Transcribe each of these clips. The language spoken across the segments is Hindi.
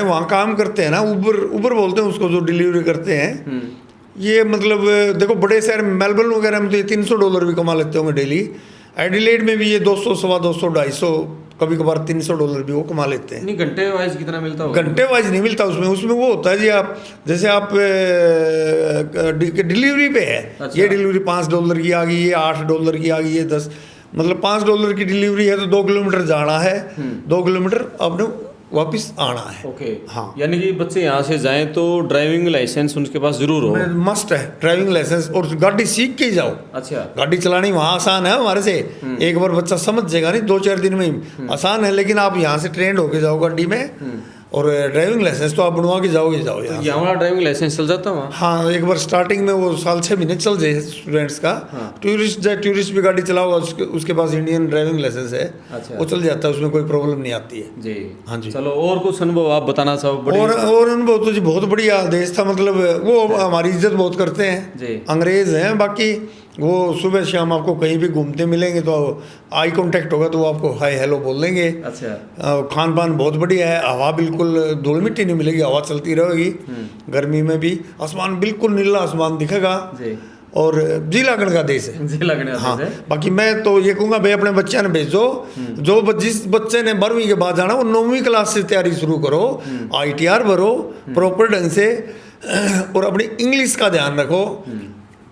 वहाँ काम करते हैं ना, उबर बोलते हैं उसको, जो डिलीवरी करते हैं, ये मतलब देखो बड़े शहर मेलबर्न वगैरह में तो ये $300 भी कमा लेते होंगे डेली। एडिलेड में भी ये 200, सवा 200, 250, कभी कभार $300 भी वो कमा लेते हैं। नहीं, घंटे वाइज कितना मिलता होगा? घंटे वाइज नहीं मिलता उसमें वो होता है जी, आप जैसे आप डिलीवरी पे है। अच्छा। ये डिलीवरी $5 की आ गई, ये $8 की आ गई, ये 10, मतलब $5 की डिलीवरी है तो 2 किलोमीटर जाना है, 2 किलोमीटर आपने वापस आना है। ओके। हाँ, यानी कि बच्चे यहाँ से जाएं तो ड्राइविंग लाइसेंस उनके पास जरूर हो। मस्ट है ड्राइविंग लाइसेंस, और गाड़ी सीख के ही जाओ। अच्छा। गाड़ी चलानी वहाँ आसान है हमारे से, एक बार बच्चा समझ जाएगा, नहीं 2-4 दिन में ही आसान है, लेकिन आप यहाँ से ट्रेंड होके जाओ गाड़ी में, और ड्राइविंग लाइसेंस तो आप बनवा के जाओगे जाओ यहाँ। यहाँ वाला ड्राइविंग लाइसेंस चल जाता है? हाँ, एक बार स्टार्टिंग में वो साल 6 महीने चल जाए स्टूडेंट्स का। टूरिस्ट भी गाड़ी चलाओगा, उसके पास इंडियन ड्राइविंग लाइसेंस है। अच्छा। वो चल जाता है, उसमें कोई प्रॉब्लम नहीं आती है जी। हाँ जी। चलो, और कुछ अनुभव आप बताना चाहो? और अनुभव तो जी बहुत बढ़िया देश था, मतलब वो हमारी इज्जत बहुत करते हैं जी। अंग्रेज हैं, बाकी वो सुबह शाम आपको कहीं भी घूमते मिलेंगे तो आई कांटेक्ट होगा तो वो आपको हाय हेलो बोल देंगे। अच्छा। खान पान बहुत बढ़िया है, हवा बिल्कुल धूल मिट्टी नहीं मिलेगी, हवा चलती रहेगी, गर्मी में भी आसमान बिल्कुल नीला आसमान दिखेगा जी। और जी लागण का देश है, जी लगने का हाँ। देश है। बाकी मैं तो ये कहूँगा भाई अपने बच्चे ने भेजो, जो जिस बच्चे ने 12वीं के बाद जाना वो 9वीं क्लास से तैयारी शुरू करो, ITR भरो प्रॉपर ढंग से, और अपनी इंग्लिश का ध्यान रखो।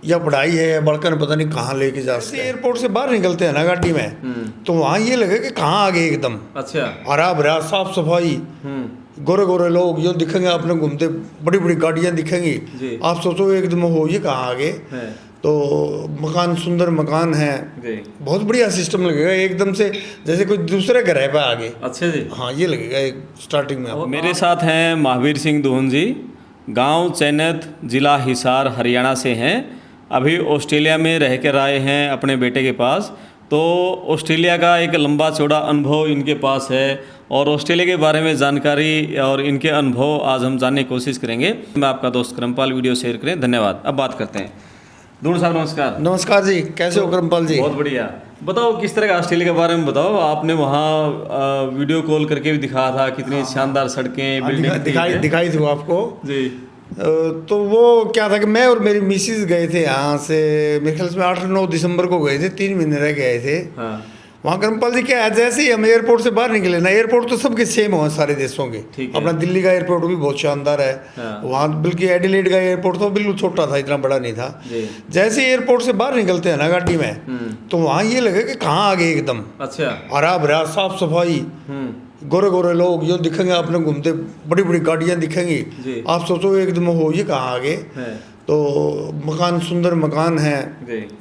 या पढ़ाई है, बड़का ने पता नहीं कहाँ लेके जा सकते। एयरपोर्ट से बाहर निकलते हैं ना गाड़ी में, तो वहाँ ये लगे कि कहाँ आ गए एकदम। अच्छा। हरा भरा, साफ सफाई, गोरे गोरे लोग जो दिखेंगे आपने घूमते, बड़ी बड़ी गाड़ियाँ दिखेंगी, आप सोचो एकदम हो ये कहाँ आ गए। तो मकान, सुंदर मकान है, बहुत बढ़िया सिस्टम लगेगा एकदम से, जैसे कोई दूसरे घर पे आ गए। अच्छा जी। हाँ, ये लगेगा एक स्टार्टिंग में। मेरे साथ हैं महावीर सिंह दोहन जी, गांव चैनत, जिला हिसार, हरियाणा से हैं। अभी ऑस्ट्रेलिया में रह कर आए हैं अपने बेटे के पास, तो ऑस्ट्रेलिया का एक लंबा चौड़ा अनुभव इनके पास है, और ऑस्ट्रेलिया के बारे में जानकारी और इनके अनुभव आज हम जानने की कोशिश करेंगे। मैं आपका दोस्त क्रमपाल, वीडियो शेयर करें। धन्यवाद। अब बात करते हैं। दोनों साहब नमस्कार। नमस्कार जी, कैसे हो क्रमपाल जी? बहुत बढ़िया। बताओ किस तरह का ऑस्ट्रेलिया के बारे में बताओ। आपने वहाँ वीडियो कॉल करके भी दिखाया था, कितनी शानदार सड़कें, बिल्डिंग दिखाई थी वो आपको जी। तो वो क्या था कि मैं और मेरी मिसिस गए थे यहाँ से, मेरे ख्याल से 8-9 दिसंबर को गए थे, 3 महीने रह गए थे। हाँ। वहाँ क्रमपाल जी क्या है, जैसे ही हम एयरपोर्ट से बाहर निकले ना, एयरपोर्ट तो सबके सेम हो सारे देशों के। अपना दिल्ली का एयरपोर्ट भी बहुत शानदार है। हाँ। वहाँ बल्कि एडिलेड का एयरपोर्ट तो बिल्कुल छोटा था, इतना बड़ा नहीं था। जैसे एयरपोर्ट से बाहर निकलते हैं ना गाड़ी में, तो वहाँ ये लगे कि कहाँ आ गए एकदम। अच्छा। हरा भरा, साफ सफाई, गोरे गोरे लोग जो दिखेंगे आपने घूमते, बड़ी बड़ी गाड़ियाँ दिखेंगी, आप सोचो एकदम हो ये कहाँ आ गए। तो मकान, सुंदर मकान है,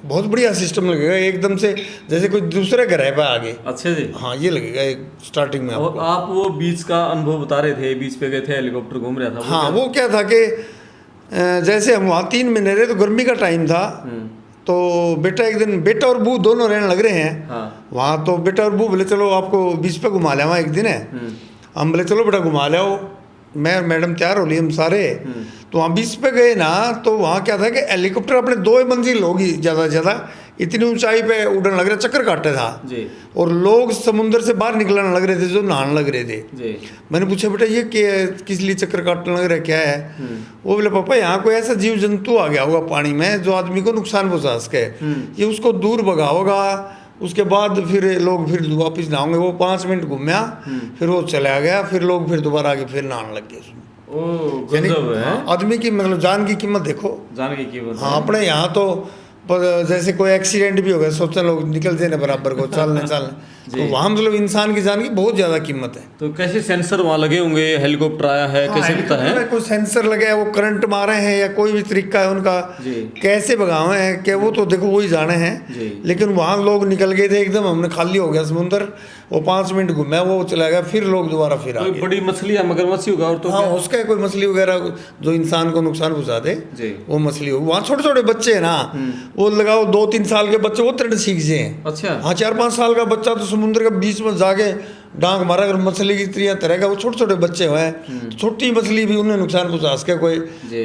बहुत बढ़िया सिस्टम लगेगा एकदम से, जैसे कोई दूसरे घर पे आ गए। अच्छा जी। हाँ, ये लगेगा एक स्टार्टिंग में। और आप वो बीच का अनुभव बता रहे थे, बीच पे गए थे, हेलीकॉप्टर घूम रहा था। हाँ, वो क्या था कि जैसे हम वहाँ 3 महीने रहे, तो गर्मी का टाइम था, तो बेटा एक दिन, बेटा और बू दोनों रहने लग रहे हैं। हाँ। वहाँ तो बेटा और बू बोले चलो आपको बीच पे घुमा लिया, वहाँ एक दिन है, हम बोले चलो बेटा घुमा लियाओ, मैं मैडम तैयार हो ली हम सारे। तो वहाँ बीच पे गए ना, तो वहाँ क्या था कि हेलीकॉप्टर अपने 2 मंजिल होगी ज़्यादा ज़्यादा, इतनी ऊंचाई पे उड़ने लग रहा, चक्कर काटे था जी। और लोग समुद्र से बाहर निकलने लग रहे थे, जो नहाने लग रहे थे जी। मैंने पूछा बेटा ये किस लिए चक्कर काटने लग रहा है, क्या है? वो बोले पापा यहाँ कोई ऐसा जीव जंतु आ गया होगा पानी में जो आदमी को नुकसान पहुँचा सके, ये उसको दूर भगाओगा, उसके बाद फिर लोग फिर वापस नहाओगे। वो 5 मिनट घूमया, फिर वो चला गया, फिर लोग फिर दोबारा आके फिर नहाने लग गए उसमें। आदमी की मतलब जान की कीमत देखो, जान की कीमत। हाँ, अपने यहाँ तो जैसे कोई एक्सीडेंट भी हो गया, सोचते लोग निकल जाए बराबर को, चलने तो वहाँ मतलब इंसान की जान की बहुत ज़्यादा कीमत है। तो कैसे सेंसर वहाँ लगे होंगे, हेलीकॉप्टर आया है, कैसे पता है? कोई सेंसर लगे है, वो करंट मारे हैं या कोई भी तरीका है उनका, कैसे भगावे हैं क्या, वो तो देखो वही जाने हैं। लेकिन वहाँ लोग निकल गए थे एकदम, हमने खाली हो गया समुद्र, वो 5 मिनट घूमे, वो चला गया, फिर लोग दोबारा फिर आ गए। बड़ी मछली या मगरमच्छ होगा और तो हाँ, उसका कोई मछली वगैरह जो इंसान को नुकसान पहुँचा दे, वो मछली होगी। वहाँ छोटे छोटे बच्चे है ना, वो लगाओ 2-3 साल के बच्चे वो तरण सीख जाए। अच्छा। हाँ, 4-5 साल का बच्चा तो समुद्र के बीच में जाके डांग मारा, अगर मछली की तरह का, वो छोटे छोटे बच्चे हुए हैं, छोटी मछली भी उन्हें नुकसान पहुँचा सके, कोई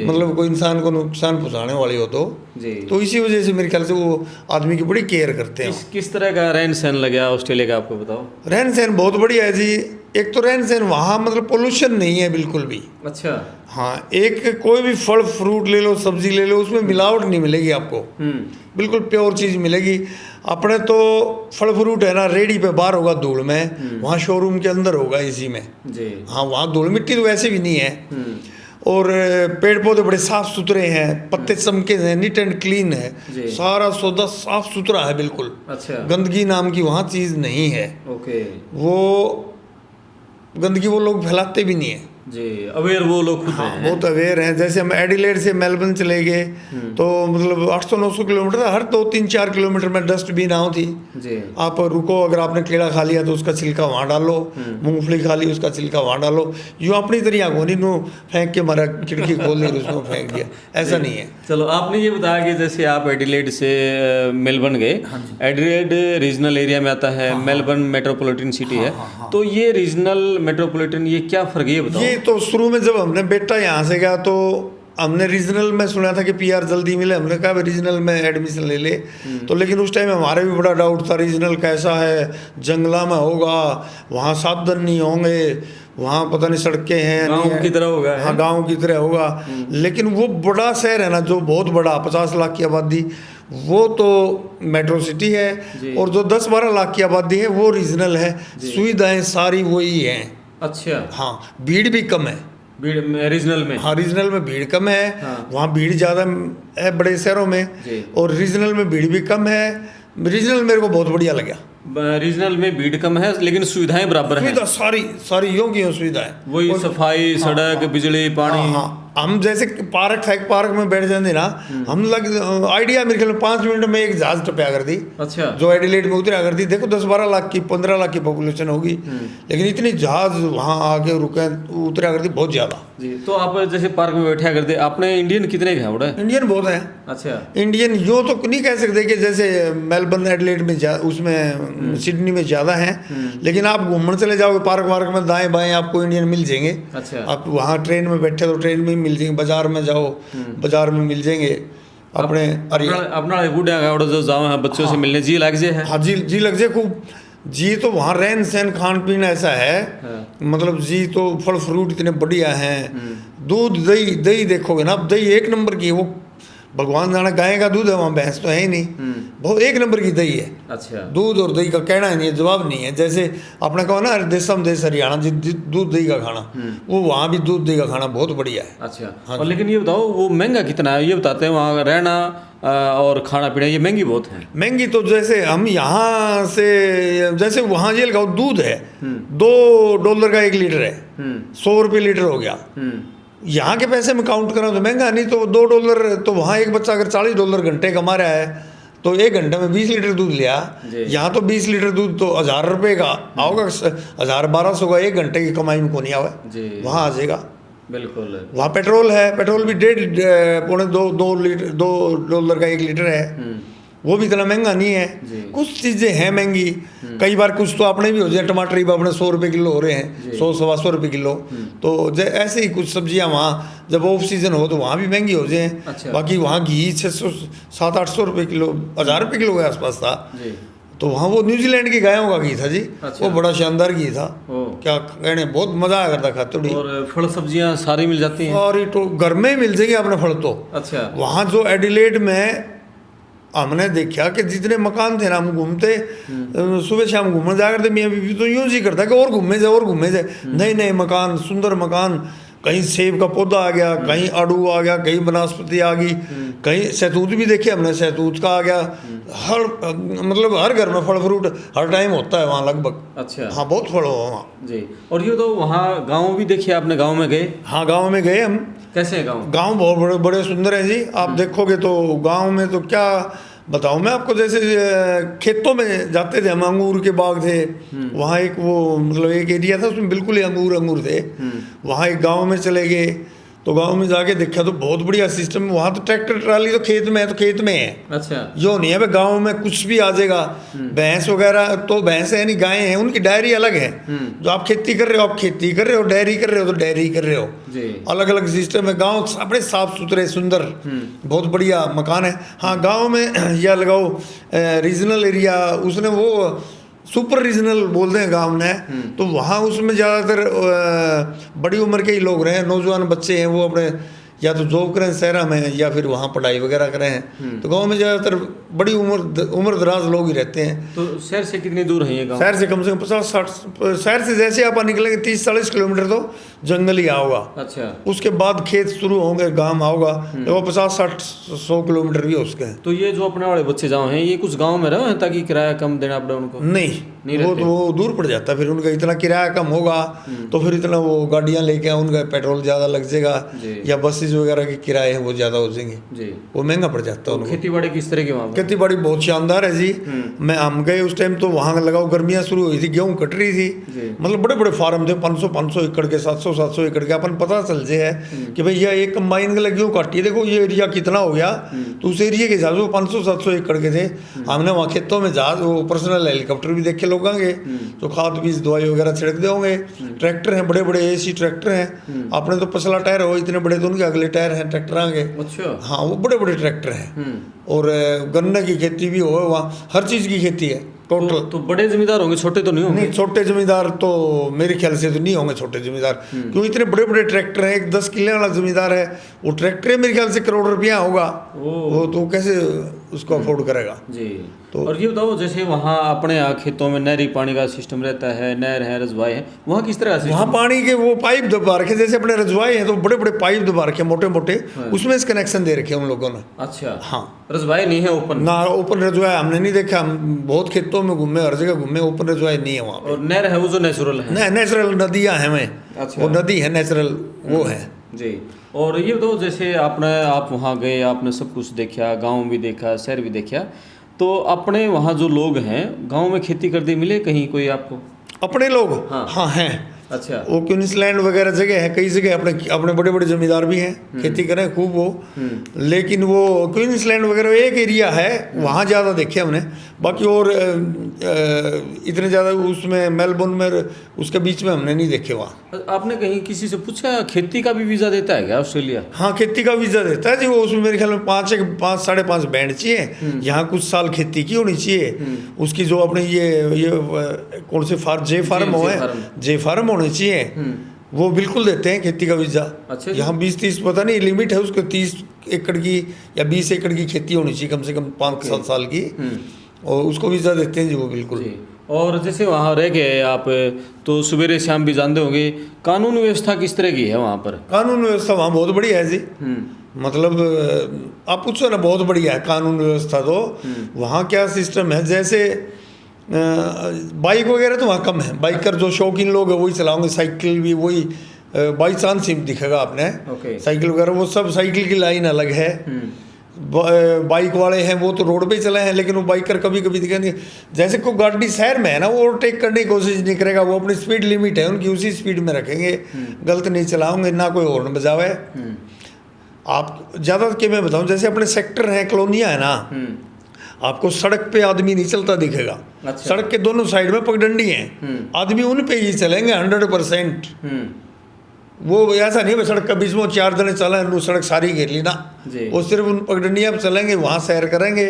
मतलब कोई इंसान को नुकसान पहुँचाने वाली हो तो इसी वजह से मेरे ख्याल से वो आदमी की बड़ी केयर करते हैं। किस तरह का रहन सहन लगा ऑस्ट्रेलिया का, आपको बताओ? रहन सहन बहुत बढ़िया है जी। एक तो रहन सहन वहाँ मतलब पोल्यूशन नहीं है बिल्कुल भी। अच्छा। हाँ, एक कोई भी फल फ्रूट ले लो, सब्जी ले लो, उसमें मिलावट नहीं मिलेगी आपको, बिल्कुल प्योर चीज़ मिलेगी। अपने तो फल फ्रूट है ना, रेडी पे बाहर होगा धूल में, वहाँ शोरूम के अंदर होगा इसी में जी। हाँ, वहाँ धूल मिट्टी तो वैसे भी नहीं है। और पेड़ पौधे बड़े साफ सुथरे हैं, पत्ते चमके हैं, नीट एंड क्लीन है, सारा सौदा साफ सुथरा है बिल्कुल। अच्छा। गंदगी नाम की वहाँ चीज़ नहीं है। ओके। वो गंदगी वो लोग फैलाते भी नहीं है जी, अवेयर वो लोग खुद हाँ, हैं। बहुत अवेयर हैं। जैसे हम एडिलेड से मेलबर्न चले गए तो मतलब 800-900 किलोमीटर, हर 2-3-4 किलोमीटर में डस्टबिन आओ थी जी। आप रुको, अगर आपने केला खा लिया तो उसका छिलका वहाँ डालो, मूंगफली खा ली उसका छिलका वहाँ डालो। यूँ अपनी तरह को नहीं फेंक के मारा, खिड़की खोल दी उसमें फेंक दिया, ऐसा नहीं है। चलो, आपने ये बताया कि जैसे आप एडिलेड से मेलबर्न गए, एडिलेड रीजनल एरिया में आता है, मेलबर्न मेट्रोपॉलिटन सिटी है, तो ये रीजनल मेट्रोपॉलिटन ये क्या फ़र्क है, ये बताओ। ये तो शुरू में जब हमने बेटा यहाँ से गया तो हमने रीजनल में सुना था कि पीआर जल्दी मिले, हमने कहा रीजनल में एडमिशन ले ले। तो लेकिन उस टाइम हमारे भी बड़ा डाउट था, रीजनल कैसा है, जंगला में होगा, वहाँ साधन नहीं होंगे, वहाँ पता नहीं सड़कें हैं, गांव की तरह होगा। हाँ, गांव की तरह होगा। लेकिन वो बड़ा शहर है ना, जो बहुत बड़ा 50 लाख की आबादी, वो तो मेट्रो सिटी है, और जो 10-12 लाख की आबादी है वो रीजनल है। सुविधाएं सारी वही हैं। अच्छा। हाँ, भीड़ भी कम है रीजनल में। हाँ, रीजनल में भीड़ कम है। वहाँ भीड़ ज़्यादा है बड़े शहरों में, और रीजनल में भीड़ भी कम है। रीजनल मेरे को बहुत बढ़िया लगा। रीजनल में भीड़ कम है लेकिन सुविधाएं बराबर हैं। सुविधा सारी यों की सुविधाएं, वही सफाई, सड़क, बिजली, पानी। हाँ, हम जैसे पार्क था, एक पार्क में बैठ जाते ना, हम आइडिया मेरे ख्याल में 5 मिनट में एक जहाज टपया कर दी। अच्छा। जो एडिलेड में उतरा कर दी। देखो 10-12 लाख की, 15 लाख की पॉपुलेशन होगी, लेकिन इतनी जहाज वहाँ आके रुके, उतरा कर दी बहुत ज़्यादा जी। तो आप जैसे पार्क में बैठा कर दे, आपने इंडियन कितने का उड़ा? इंडियन बहुत है। अच्छा। इंडियन यूँ तो नहीं कह सकते कि जैसे मेलबर्न एडिलेड में उसमें सिडनी में ज़्यादा हैं, लेकिन आप घूमने चले जाओगे पार्क वार्क में, दाएं बाएं आपको इंडियन मिल जाएंगे। अच्छा। आप वहाँ ट्रेन में बैठे तो ट्रेन में मिल जाएंगे, बाजार में जाओ बाजार में मिल जाएंगे अपने। अपना बूढ़ा जो जाओ बच्चों से मिलने जी लग जाए। हाँ, जी लग जाए खूब जी। तो वहाँ रहन सहन खान पीन ऐसा है, मतलब जी तो फल फ्रूट इतने बढ़िया हैं, दूध दही देखोगे ना, दही 1 नंबर की है। वो भगवान जाना, गाय का दूध है वहाँ, भैंस तो है ही नहीं, बहुत 1 नंबर की दही है। अच्छा। दूध और दही का कहना नहीं है, जवाब नहीं है। जैसे आपने कहा ना देशम देश हरियाणा जी, दूध दही का खाना, वो वहाँ भी दूध दही का खाना बहुत बढ़िया है। अच्छा। हाँ। और लेकिन ये बताओ वो महंगा कितना है, ये बताते हैं। वहाँ रहना और खाना पीना ये महंगी बहुत है। महंगी तो जैसे हम यहाँ से, जैसे वहाँ ये लगाओ, दूध है $2 का 1 लीटर है, 100 रुपये लीटर हो गया। यहाँ के पैसे में काउंट करा तो महंगा, नहीं तो $2 तो वहाँ एक बच्चा अगर $40 घंटे कमा रहा है तो 1 घंटे में 20 लीटर दूध लिया। यहाँ तो 20 लीटर दूध तो 1000 रुपये का आओगा, 1000-1200 का 1 घंटे की कमाई में को नहीं आवा, वहाँ आ जाएगा। बिल्कुल। वहाँ पेट्रोल है, पेट्रोल भी $2 का 1 लीटर है, वो भी इतना महंगा नहीं है। कुछ चीज़ें हैं महंगी, कई बार कुछ तो अपने भी हो जाए, टमाटर ही अपने 100 रुपये किलो हो रहे हैं, 100-125 रुपये किलो। तो ऐसे ही कुछ सब्जियां वहाँ जब ऑफ सीजन हो तो वहाँ भी महंगी हो जाए। अच्छा। बाकी वहाँ घी 600-700-800 रुपये किलो, 1000 रुपये किलो के आसपास था। तो वहाँ वो न्यूजीलैंड की गायों का घी था जी। अच्छा। वो बड़ा शानदार घी था, क्या कहने, बहुत मज़ा आया करता खाते। और फल सब्जियाँ सारी मिल जाती हैं, और तो घर में ही मिल जाएगी अपने फल तो। अच्छा। वहाँ जो एडिलेड में हमने देखा कि जितने मकान थे ना, हम घूमते सुबह शाम घूमने जा करते, मियाँ बीवी तो यूँ ही करता कि और घूमे जाए, नए मकान, सुंदर मकान, कहीं सेब का पौधा आ गया, कहीं आड़ू आ गया, कहीं वनस्पति आ गई, कहीं सहतूत भी देखे हमने, सहतूत का आ गया। मतलब हर घर में फल फ्रूट हर टाइम होता है वहाँ लगभग। अच्छा। हाँ, बहुत फल हो वहाँ जी। और ये तो वहाँ गाँव भी देखिए आपने, गाँव में गए? हाँ, गाँव में गए हम। कैसे है गाँव? गाँव बहुत बड़े बड़े सुंदर हैं जी। आप देखोगे तो गाँव में तो क्या बताऊँ मैं आपको, जैसे खेतों में जाते थे हम, अंगूर के बाग थे वहाँ, एक वो मतलब एक एरिया था उसमें बिल्कुल ही अंगूर थे। वहाँ एक गांव में चले गए तो गांव में जाके देखा तो बहुत बढ़िया सिस्टम। वहाँ तो ट्रैक्टर ट्राली तो खेत में है, तो खेत में है। अच्छा। यो नहीं है भाई गाँव में कुछ भी आ जाएगा। भैंस वगैरह तो भैंस है नहीं, गायें हैं, उनकी डायरी अलग है। जो आप खेती कर रहे हो आप खेती कर रहे हो, डायरी कर रहे हो तो डायरी कर रहे हो, अलग अलग सिस्टम है। गाँव बड़े साफ सुथरे सुंदर, बहुत बढ़िया मकान है। हाँ, गाँव में यह लगाओ रीजनल एरिया, उसने वो सुपर रीजनल बोलते हैं गाँव ने, तो वहाँ उसमें ज़्यादातर बड़ी उम्र के ही लोग रहे हैं, नौजवान बच्चे हैं, वो अपने या तो जॉब करें शहरा में या फिर वहाँ पढ़ाई वगैरह करें। तो गांव में ज़्यादातर बड़ी उम्र दराज लोग ही रहते हैं। तो शहर से कितनी दूर है ये गांव? शहर से कम 50-60, शहर से जैसे आप निकलेंगे 30-40 किलोमीटर तो जंगल ही आओगा। अच्छा, उसके बाद खेत शुरू होंगे, गांव आओगा, तो वो 50-60-100 किलोमीटर भी उसके हैं। तो ये जो अपने वाले बच्चे जाओ हैं, ये कुछ गाँव में रहे हैं ताकि किराया कम देना पड़े उनको? नहीं वो तो वो दूर पड़ जाता है, फिर उनका इतना किराया कम होगा तो फिर इतना वो गाड़ियाँ लेके उनका पेट्रोल ज़्यादा लग जाएगा, या बसेज वगैरह के किराए हैं वो ज़्यादा हो जाएंगे जी, वो महंगा पड़ जाता है उनको। खेती बाड़ी किस तरह की वहाँ? खेती बाड़ी बहुत शानदार है जी। मैं हम गए उस टाइम तो वहाँ लगाओ गर्मियाँ शुरू हुई थी, गेहूँ कट रही थी, मतलब बड़े बड़े फार्म थे, 500 एकड़ के, 700 एकड़ के। अपन पता चल जाए कि भाई यह एक कंबाइन के गेहूँ काटी है, देखो ये एरिया कितना हो गया, तो उस एरिया के हिसाब से वो 500-700 एकड़ के थे। हमने वहाँ खेतों में जहाज, वो पर्सनल हेलीकॉप्टर भी देखे लोग आगे, तो खाद बीज दवाई वगैरह छिड़क दे होंगे। ट्रैक्टर हैं, बड़े बड़े AC ट्रैक्टर हैं। अपने तो पसला टायर हो इतने बड़े, तो उनके अगले टायर हैं ट्रैक्टर आगे। अच्छा, हाँ वो बड़े बड़े ट्रैक्टर हैं। और गन्ने की खेती भी हो, वहाँ हर चीज़ की खेती है टोटल। तो बड़े जमींदार होंगे, छोटे तो नहीं होंगे? नहीं, छोटे जमींदार तो मेरे ख्याल से तो नहीं होंगे छोटे जमींदार, क्यों इतने बड़े बड़े ट्रैक्टर हैं। एक 10 किले वाला जमींदार है, वो ट्रैक्टर मेरे ख्याल से करोड़ रुपया होगा, वो तो कैसे उसको अफोर्ड करेगा जी। तो और ये बताओ, जैसे वहाँ अपने यहाँ खेतों में नहरी पानी का सिस्टम रहता है, नहर है, रजवाए है, वहाँ किस तरह से? वहाँ पानी के वो पाइप दबा रखे, जैसे अपने रजवाए हैं तो बड़े बड़े पाइप दबा रखे मोटे मोटे, उसमें से कनेक्शन दे रखे उन लोगों ने। अच्छा, हाँ, रजवाए नहीं है ओपन? ना ओपन रजवाए हमने नहीं देखा, हम बहुत खेतों में घूमे, हर जगह घूमे, ओपन रजवाए नहीं है वहाँ। और नहर है वो जो नेचुरल है? नेचुरल नदियाँ हैं में। अच्छा, वो नदी है नेचुरल, वो है जी। और ये बताओ, जैसे आप वहाँ गए, आपने सब कुछ देखा, गांव भी देखा, शहर भी देखा, तो अपने वहाँ जो लोग हैं गांव में खेती करते मिले कहीं कोई आपको? अपने लोग? हाँ हैं। अच्छा, वो क्वींसलैंड वगैरह जगह है, कई जगह अपने बड़े बड़े जमींदार भी हैं, खेती करें खूब वो। लेकिन वो क्वींसलैंड वगैरह एक एरिया है, वहाँ ज़्यादा देखे हमने। बाकी और इतने ज़्यादा उसमें मेलबोर्न में उसके बीच में हमने नहीं देखे वहाँ। आपने कहीं किसी से पूछा खेती का भी वीज़ा देता है क्या ऑस्ट्रेलिया? हाँ, खेती का वीज़ा देता है जी। वो उसमें मेरे ख्याल में 5-5.5 बैंड चाहिए, यहाँ कुछ साल खेती की होनी चाहिए। उसकी जो अपने ये कौन से जे फार्म हो है, जे फार्म होने चाहिए, वो बिल्कुल देते हैं खेती का वीज़ा। अच्छा, यहाँ 20-30 पता नहीं लिमिट है उसको, 30 एकड़ की या 20 एकड़ की खेती होनी चाहिए कम से कम 5-7 साल की, और उसको वीज़ा देते हैं जी वो बिल्कुल। और जैसे वहाँ रह गए आप, तो सवेरे शाम भी जानते होंगे, कानून व्यवस्था किस तरह की है वहाँ पर? कानून व्यवस्था वहाँ बहुत बढ़िया है जी। मतलब आप पूछो ना, बहुत बढ़िया है कानून व्यवस्था। तो वहाँ क्या सिस्टम है, जैसे बाइक वगैरह तो वहाँ कम है, बाइकर जो शौकीन लोग हैं वही चलाओगे, साइकिल भी वही बाई चांस ही दिखेगा आपने। साइकिल वगैरह वो सब, साइकिल की लाइन अलग है। बाइक वाले हैं वो तो रोड पे चले हैं, लेकिन वो बाइकर कभी कभी दिखेंगे, जैसे कोई गाड़ी शहर में है ना, वो ओवरटेक करने की कोशिश नहीं करेगा, वो अपनी स्पीड लिमिट है उनकी, उसी स्पीड में रखेंगे, गलत नहीं चलाओगे, ना कोई हॉर्न बजावे। आप ज़्यादा कि मैं बताऊँ, जैसे अपने सेक्टर हैं, कॉलोनियाँ है ना, आपको सड़क पे आदमी नहीं चलता दिखेगा। अच्छा। सड़क के दोनों साइड में पगडंडी हैं, आदमी उन पे ही चलेंगे 100%। वो ऐसा नहीं है सड़क के बीच में 4 जने चला, सड़क सारी घेर ली ना, वो सिर्फ उन पगडंडियाँ पर चलेंगे, वहाँ सैर करेंगे।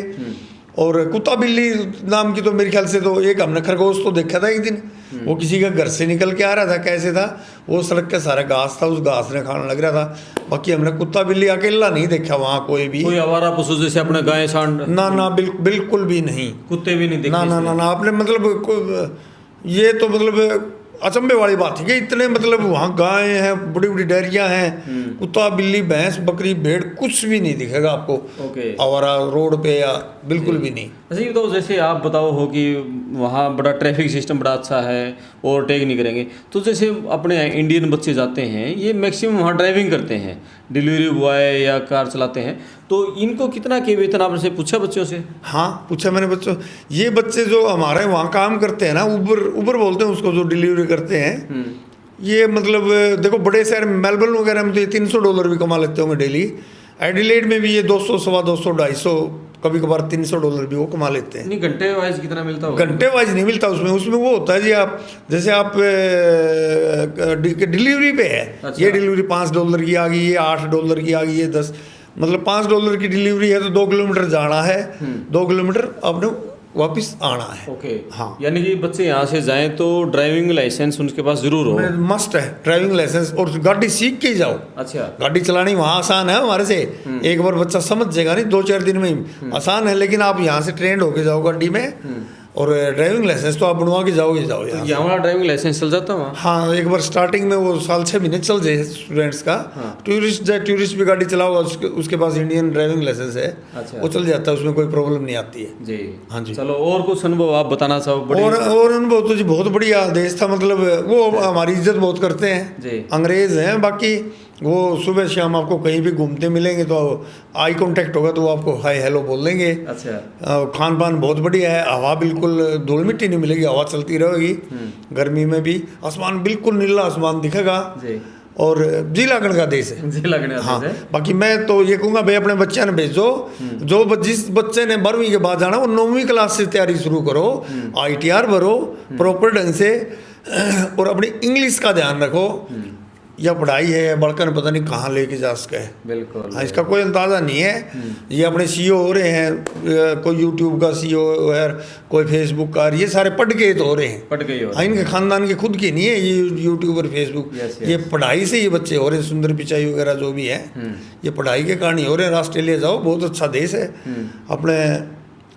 और कुत्ता बिल्ली नाम की तो मेरे ख्याल से तो एक हमने खरगोश तो देखा था एक दिन, वो किसी का घर से निकल के आ रहा था, कैसे था वो, सड़क के सारा घास था, उस घास ने खाने लग रहा था। बाकी हमने कुत्ता बिल्ली अकेला नहीं देखा वहाँ, कोई आवारा पशु जैसे अपने गाय सांड, ना बिल्कुल भी नहीं, कुत्ते भी नहीं देखे ना आपने। मतलब ये तो मतलब अचंभे वाली बात है कि इतने मतलब वहाँ गाय हैं, बड़ी बड़ी डेयरियाँ हैं, कुत्ता बिल्ली भैंस बकरी भेड़ कुछ भी नहीं दिखेगा आपको आवारा रोड पे, या बिल्कुल भी नहीं। अच्छा, ये तो जैसे आप बताओ हो कि वहाँ बड़ा ट्रैफिक सिस्टम बड़ा अच्छा है, ओवरटेक नहीं करेंगे, तो जैसे अपने इंडियन बच्चे जाते हैं, ये मैक्सिमम वहाँ ड्राइविंग करते हैं, डिलीवरी बॉय या कार चलाते हैं, तो इनको कितना के वेतन आपने पूछा बच्चों से? हाँ पूछा मैंने बच्चों, ये बच्चे जो हमारे वहाँ काम करते हैं ना, उबर बोलते हैं उसको, जो डिलीवरी करते हैं, ये मतलब देखो बड़े शहर मेलबर्न वगैरह में तो ये $300 भी कमा लेते होंगे डेली। एडिलेड में भी ये 200, 250, 250, कभी कभार $300 भी वो कमा लेते हैं। नहीं, घंटे वाइज कितना मिलता होगा? घंटे वाइज नहीं मिलता उसमें वो होता है जी, आप जैसे आप डिलीवरी पे है। अच्छा। ये डिलीवरी $5 की आ गई, ये $8 की आ गई, ये 10, मतलब $5 की डिलीवरी है तो 2 किलोमीटर जाना है, 2 किलोमीटर आपने वापस आना है। ओके। हाँ। यानी कि बच्चे यहाँ से जाएं तो ड्राइविंग लाइसेंस उनके पास जरूर हो। मस्ट है ड्राइविंग लाइसेंस, और गाड़ी सीख के ही जाओ। अच्छा। गाड़ी चलानी वहाँ आसान है हमारे से, एक बार बच्चा समझ जाएगा, नहीं 2-4 दिन में ही आसान है, लेकिन आप यहाँ से ट्रेंड होके जाओ गाड़ी में, और ड्राइविंग लाइसेंस तो आप बनवा के जाओगे जाओ यहाँ से। यहाँ वाला ड्राइविंग लाइसेंस चल जाता है? हाँ, एक बार स्टार्टिंग में वो साल 6 महीने चल जाए स्टूडेंट्स का। टूरिस्ट जाए, टूरिस्ट भी गाड़ी चलाओगा, उसके पास इंडियन ड्राइविंग लाइसेंस है। अच्छा। वो चल जाता है, उसमें कोई प्रॉब्लम नहीं आती है जी। हाँ जी। चलो, और कुछ अनुभव आप बताना चाहो? और अनुभव तो जी बहुत बढ़िया देश था, मतलब वो हमारी इज्जत बहुत करते हैं जी। अंग्रेज हैं, बाकी वो सुबह शाम आपको कहीं भी घूमते मिलेंगे तो आई कांटेक्ट होगा तो वो आपको हाय हेलो बोल देंगे। अच्छा। खान पान बहुत बढ़िया है, हवा बिल्कुल धूल मिट्टी नहीं मिलेगी, हवा चलती रहेगी गर्मी में भी, आसमान बिल्कुल नीला आसमान दिखेगा जी। और जी लागण का देश है। जी लागण का हाँ, देश है। बाकी मैं तो ये कहूँगा भाई अपने बच्चे ने भेजो, जिस बच्चे ने 12वीं के बाद जाना वो 9वीं क्लास से तैयारी शुरू करो, ITR भरो प्रॉपर ढंग से, और अपनी इंग्लिश का ध्यान रखो। या पढ़ाई है बड़का ने पता नहीं कहाँ लेके जा सके। बिल्कुल। हाँ, इसका कोई अंदाज़ा नहीं है। ये अपने CEO हो रहे हैं, कोई YouTube का CEO है, कोई फेसबुक का, ये सारे पढ़ के तो हो रहे हैं, पढ़ गई हो। हाँ, इनके खानदान के खुद की नहीं है ये यूट्यूब और फेसबुक। ये पढ़ाई से ये बच्चे हो रहे हैं, सुंदर पिचाई वगैरह जो भी है, ये पढ़ाई के कारण ही हो रहे हैं। ऑस्ट्रेलिया जाओ, बहुत अच्छा देश है। अपने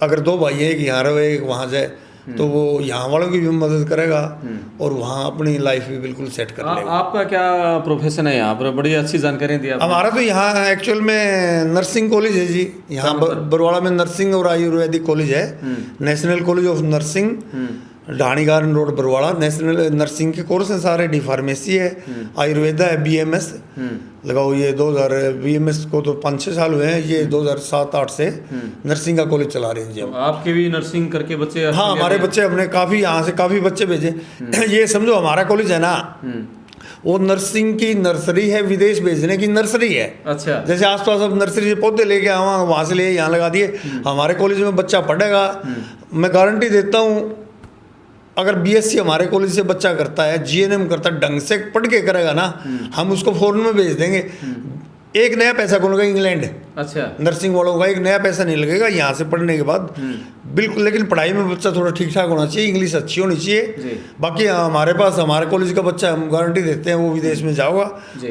अगर 2 भाई हैं, एक यहाँ रहे एक वहाँ जाए, तो वो यहाँ वालों की भी मदद करेगा और वहाँ अपनी लाइफ भी बिल्कुल सेट कर लेगा। आपका क्या प्रोफेशन है यहाँ पर? बड़ी अच्छी जानकारी दी आपने। हमारा तो यहाँ एक्चुअल में नर्सिंग कॉलेज है जी, यहाँ बरवाड़ा में नर्सिंग और आयुर्वेदिक कॉलेज है, national college of nursing, Dhani garden road Barwada. National nursing के कोर्स हैं सारे, डी फार्मेसी है, आयुर्वेदा है, BMS लगाओ। ये 2000 BMS को तो 5-6 साल हुए हैं, ये 2007-8 से नर्सिंग का कॉलेज चला रहे हैं जी हम। आपके भी नर्सिंग करके बच्चे? हाँ, हमारे बच्चे, हमने काफ़ी यहाँ से काफ़ी बच्चे भेजे। ये समझो हमारा कॉलेज है ना, वो नर्सिंग की नर्सरी है, विदेश भेजने की नर्सरी है। अच्छा। जैसे आसपास अब नर्सरी से पौधे लेके आवा, वहाँ से ले यहाँ लगा दिए, हमारे कॉलेज में बच्चा पढ़ेगा। मैं गारंटी देता हूँ, अगर BSc हमारे कॉलेज से बच्चा करता है, GNM करता है, ढंग से पढ़ के करेगा ना, हम उसको फॉरेन में भेज देंगे। एक नया पैसा कौन का? इंग्लैंड। अच्छा। नर्सिंग वालों का एक नया पैसा नहीं लगेगा यहाँ से पढ़ने के बाद, बिल्कुल। लेकिन पढ़ाई में बच्चा थोड़ा ठीक ठाक होना चाहिए, इंग्लिश अच्छी होनी चाहिए। बाकी हमारे पास हमारे कॉलेज का बच्चा, हम गारंटी देते हैं वो विदेश में जाओगा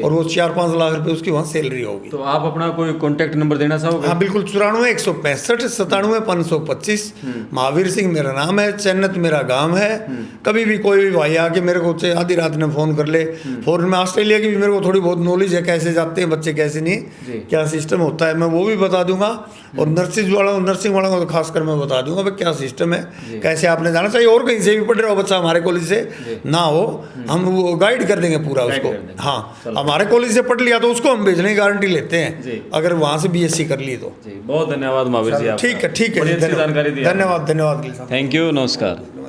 और वो 4-5 लाख रुपए उसकी वहाँ सैलरी होगी। तो आप अपना कोई कॉन्टैक्ट नंबर देना चाहोगे? हाँ बिल्कुल, 94-165-97-525। महावीर सिंह मेरा नाम है, चन्नत मेरा गांव है। कभी भी कोई भी भाई आके मेरे को आधी रात में फ़ोन कर ले। फॉरेन में ऑस्ट्रेलिया की भी मेरे को थोड़ी बहुत नॉलेज है, कैसे जाते हैं बच्चे कैसे नहीं, क्या सिस्टम होता है, मैं वो भी बता दूंगा। और नर्सिंग वालों को तो खासकर मैं बता दूंगा भाई क्या सिस्टम है, कैसे आपने जाना चाहिए। और कहीं से भी पढ़ रहा हो बच्चा हमारे कॉलेज से ना हो, हम वो गाइड कर देंगे पूरा उसको। हाँ, हमारे कॉलेज से पढ़ लिया तो उसको हम भेजने की गारंटी लेते हैं, अगर वहाँ से BSc कर ली तो। बहुत धन्यवाद महावीर जी। ठीक है, ठीक है, जानकारी दी। धन्यवाद। थैंक यू, नमस्कार।